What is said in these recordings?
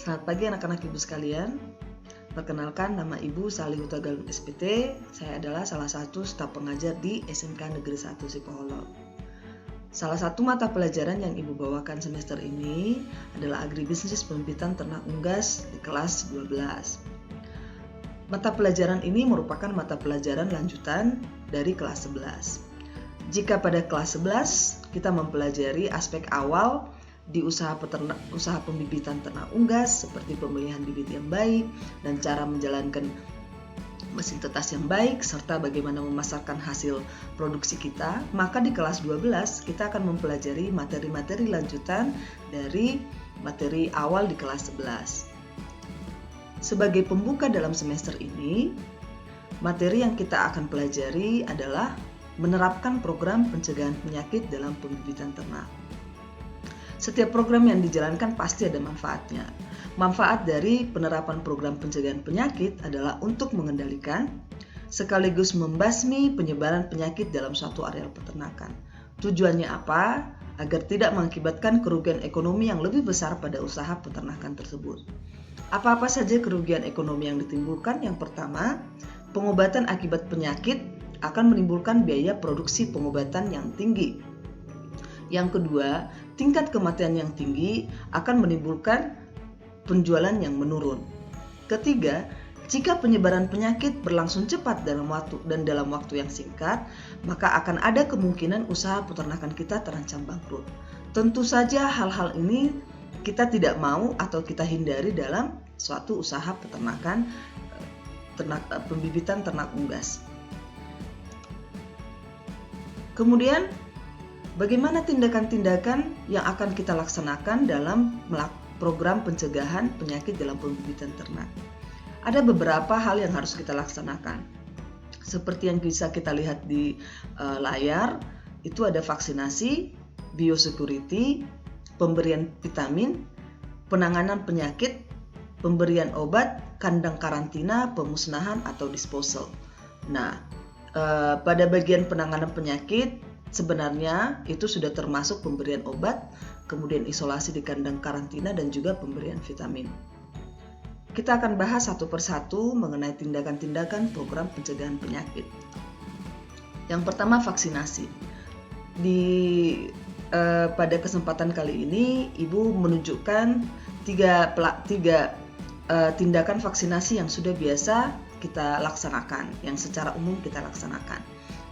Selamat pagi anak-anak Ibu sekalian. Perkenalkan, nama Ibu Salih Hutagalung SPT. Saya adalah salah satu staf pengajar di SMK Negeri 1 Sipoholok. Salah satu mata pelajaran yang Ibu bawakan semester ini adalah Agribisnis Pembibitan Ternak Unggas di kelas 12. Mata pelajaran ini merupakan mata pelajaran lanjutan dari kelas 11. Jika pada kelas 11 kita mempelajari aspek awal di usaha pembibitan ternak unggas seperti pemilihan bibit yang baik dan cara menjalankan mesin tetas yang baik serta bagaimana memasarkan hasil produksi kita, maka di kelas 12 kita akan mempelajari materi-materi lanjutan dari materi awal di kelas 11. Sebagai pembuka dalam semester ini, materi yang kita akan pelajari adalah menerapkan program pencegahan penyakit dalam pembibitan ternak. Setiap program yang dijalankan pasti ada manfaatnya. Manfaat dari penerapan program pencegahan penyakit adalah untuk mengendalikan sekaligus membasmi penyebaran penyakit dalam suatu areal peternakan. Tujuannya apa? Agar tidak mengakibatkan kerugian ekonomi yang lebih besar pada usaha peternakan tersebut. Apa-apa saja kerugian ekonomi yang ditimbulkan? Yang pertama, pengobatan akibat penyakit akan menimbulkan biaya produksi pengobatan yang tinggi. Yang kedua, tingkat kematian yang tinggi akan menimbulkan penjualan yang menurun. Ketiga, jika penyebaran penyakit berlangsung cepat dalam waktu yang singkat, maka akan ada kemungkinan usaha peternakan kita terancam bangkrut. Tentu saja hal-hal ini kita tidak mau atau kita hindari dalam suatu usaha peternakan pembibitan ternak unggas. Kemudian, bagaimana tindakan-tindakan yang akan kita laksanakan dalam program pencegahan penyakit dalam pembibitan ternak? Ada beberapa hal yang harus kita laksanakan. Seperti yang bisa kita lihat di layar, itu ada vaksinasi, biosecurity, pemberian vitamin, penanganan penyakit, pemberian obat, kandang karantina, pemusnahan atau disposal. Nah, pada bagian penanganan penyakit, sebenarnya itu sudah termasuk pemberian obat, kemudian isolasi di kandang karantina dan juga pemberian vitamin. Kita akan bahas satu persatu mengenai tindakan-tindakan program pencegahan penyakit. Yang pertama, vaksinasi. Pada kesempatan kali ini, Ibu menunjukkan tiga tindakan vaksinasi yang sudah biasa kita laksanakan, yang secara umum kita laksanakan.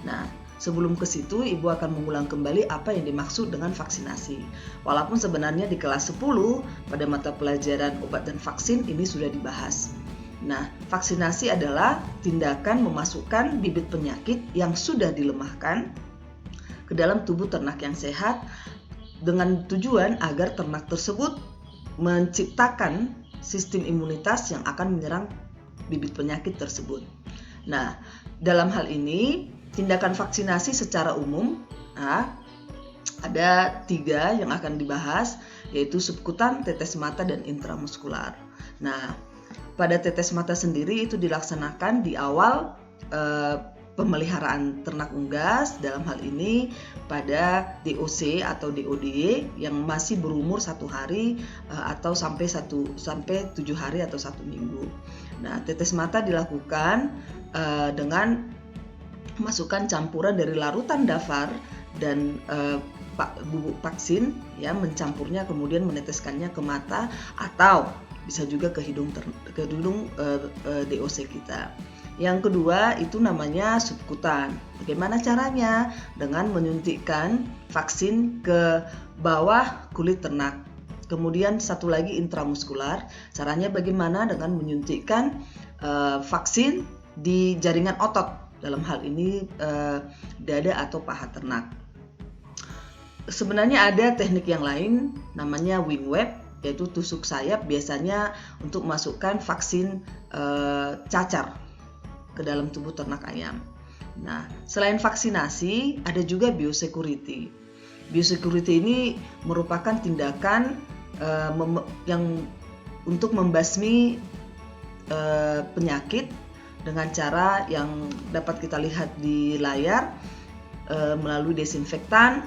Nah, sebelum ke situ, Ibu akan mengulang kembali apa yang dimaksud dengan vaksinasi. Walaupun sebenarnya di kelas 10 pada mata pelajaran obat dan vaksin ini sudah dibahas. Nah, vaksinasi adalah tindakan memasukkan bibit penyakit yang sudah dilemahkan ke dalam tubuh ternak yang sehat dengan tujuan agar ternak tersebut menciptakan sistem imunitas yang akan menyerang bibit penyakit tersebut. Nah, dalam hal ini tindakan vaksinasi secara umum ada 3 yang akan dibahas, yaitu subkutan, tetes mata, dan intramuskular. Nah, pada tetes mata sendiri itu dilaksanakan di awal pemeliharaan ternak unggas, dalam hal ini pada DOC atau DOD yang masih berumur 1 hari atau sampai 7 hari atau 1 minggu. Nah, tetes mata dilakukan dengan masukkan campuran dari larutan dafar dan bubuk vaksin, ya, mencampurnya kemudian meneteskannya ke mata atau bisa juga ke hidung DOC kita. Yang kedua itu namanya subkutan. Bagaimana caranya? Dengan menyuntikkan vaksin ke bawah kulit ternak. Kemudian satu lagi intramuskular. Caranya bagaimana? Dengan menyuntikkan vaksin di jaringan otot. Dalam hal ini dada atau paha ternak. Sebenarnya ada teknik yang lain namanya wing web, yaitu tusuk sayap, biasanya untuk memasukkan vaksin cacar ke dalam tubuh ternak ayam. Nah, selain vaksinasi, ada juga biosecurity. Biosecurity ini merupakan tindakan yang untuk membasmi penyakit dengan cara yang dapat kita lihat di layar, melalui desinfektan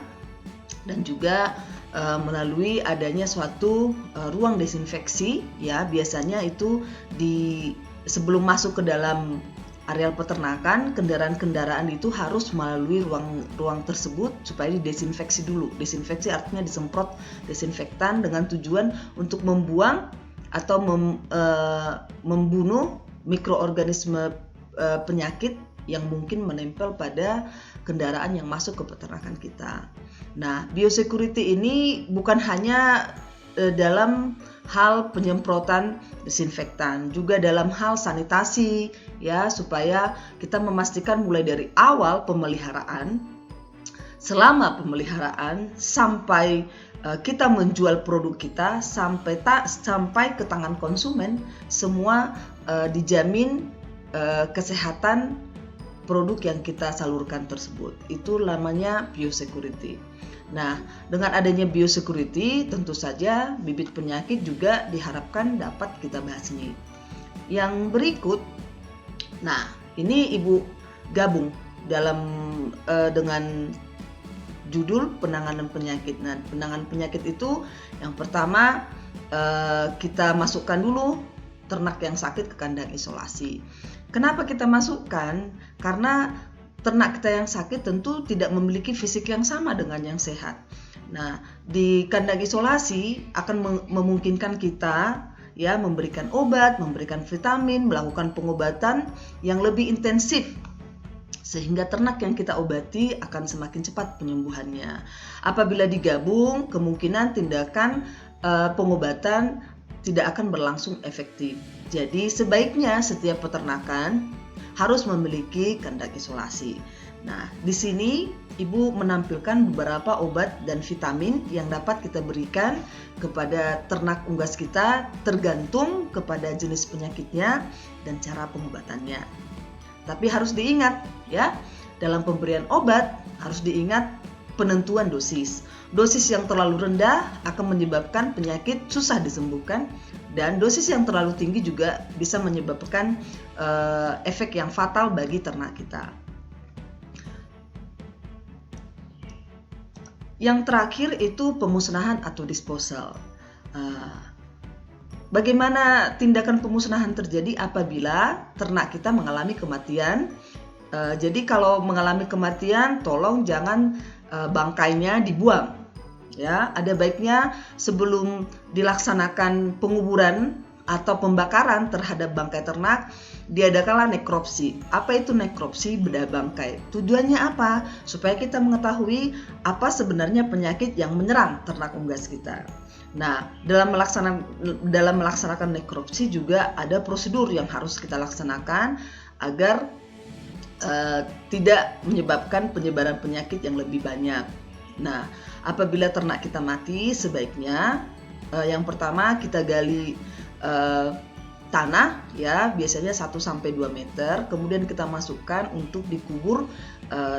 dan juga melalui adanya suatu ruang desinfeksi, ya. Biasanya itu sebelum masuk ke dalam areal peternakan, kendaraan-kendaraan itu harus melalui ruang tersebut supaya didesinfeksi dulu. Desinfeksi artinya disemprot desinfektan dengan tujuan untuk membuang atau membunuh mikroorganisme penyakit yang mungkin menempel pada kendaraan yang masuk ke peternakan kita. Nah, biosecurity ini bukan hanya dalam hal penyemprotan desinfektan, juga dalam hal sanitasi, ya, supaya kita memastikan mulai dari awal pemeliharaan, selama pemeliharaan, sampai kita menjual produk kita, sampai ke tangan konsumen, semua dijamin kesehatan produk yang kita salurkan tersebut. Itu namanya biosecurity. Nah, dengan adanya biosecurity, tentu saja bibit penyakit juga diharapkan dapat kita basmi. Yang berikut, nah ini Ibu gabung dengan judul penanganan penyakit. Nah, penanganan penyakit itu yang pertama kita masukkan dulu ternak yang sakit ke kandang isolasi. Kenapa kita masukkan? Karena ternak kita yang sakit tentu tidak memiliki fisik yang sama dengan yang sehat. Nah, di kandang isolasi akan memungkinkan kita, ya, memberikan obat, memberikan vitamin, melakukan pengobatan yang lebih intensif, sehingga ternak yang kita obati akan semakin cepat penyembuhannya. Apabila digabung, kemungkinan tindakan pengobatan tidak akan berlangsung efektif. Jadi sebaiknya setiap peternakan harus memiliki kandang isolasi. Nah, di sini Ibu menampilkan beberapa obat dan vitamin yang dapat kita berikan kepada ternak unggas kita tergantung kepada jenis penyakitnya dan cara pengobatannya. Tapi harus diingat, ya, dalam pemberian obat harus diingat penentuan dosis. Dosis yang terlalu rendah akan menyebabkan penyakit susah disembuhkan, dan dosis yang terlalu tinggi juga bisa menyebabkan efek yang fatal bagi ternak kita. Yang terakhir itu pemusnahan atau disposal. Bagaimana tindakan pemusnahan terjadi apabila ternak kita mengalami kematian? Jadi kalau mengalami kematian, tolong jangan bangkainya dibuang. Ya, ada baiknya sebelum dilaksanakan penguburan atau pembakaran terhadap bangkai ternak, diadakanlah nekropsi. Apa itu nekropsi? Bedah bangkai. Tujuannya apa? Supaya kita mengetahui apa sebenarnya penyakit yang menyerang ternak unggas kita. Nah, dalam melaksanakan nekropsi juga ada prosedur yang harus kita laksanakan agar tidak menyebabkan penyebaran penyakit yang lebih banyak. Nah, apabila ternak kita mati, sebaiknya yang pertama kita gali tanah, ya, biasanya 1-2 meter, kemudian kita masukkan untuk dikubur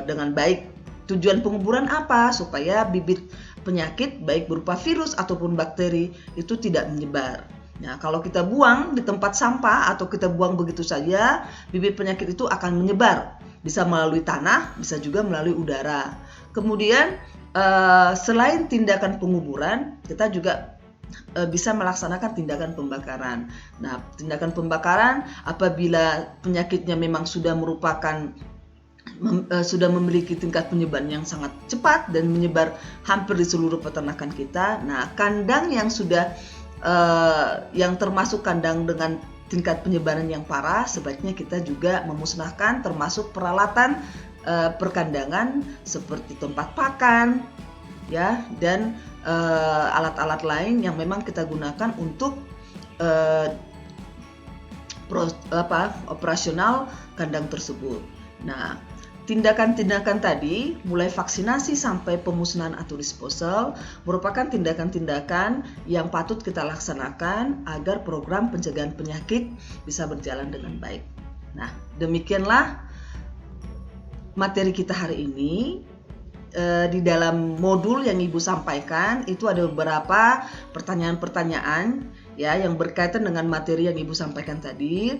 dengan baik. Tujuan penguburan apa? Supaya bibit penyakit baik berupa virus ataupun bakteri itu tidak menyebar. Nah, kalau kita buang di tempat sampah atau kita buang begitu saja, bibit penyakit itu akan menyebar. Bisa melalui tanah, bisa juga melalui udara. Kemudian selain tindakan penguburan, kita juga bisa melaksanakan tindakan pembakaran. Nah, tindakan pembakaran apabila penyakitnya memang sudah memiliki tingkat penyebaran yang sangat cepat dan menyebar hampir di seluruh peternakan kita. Nah, kandang yang sudah yang termasuk kandang dengan tingkat penyebaran yang parah, sebaiknya kita juga memusnahkan, termasuk peralatan perkandangan seperti tempat pakan, ya, dan alat-alat lain yang memang kita gunakan untuk operasional kandang tersebut. Nah, tindakan-tindakan tadi, mulai vaksinasi sampai pemusnahan atau disposal, merupakan tindakan-tindakan yang patut kita laksanakan agar program pencegahan penyakit bisa berjalan dengan baik. Nah, demikianlah materi kita hari ini. Di dalam modul yang Ibu sampaikan itu ada beberapa pertanyaan-pertanyaan, ya, yang berkaitan dengan materi yang Ibu sampaikan tadi.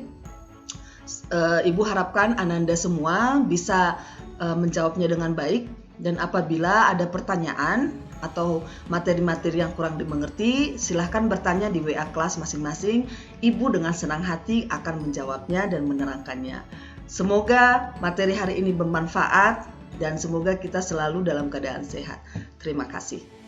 Ibu harapkan Ananda semua bisa menjawabnya dengan baik, Dan apabila ada pertanyaan atau materi-materi yang kurang dimengerti, silahkan bertanya di WA kelas masing-masing. Ibu dengan senang hati akan menjawabnya dan menerangkannya. Semoga materi hari ini bermanfaat dan semoga kita selalu dalam keadaan sehat. Terima kasih.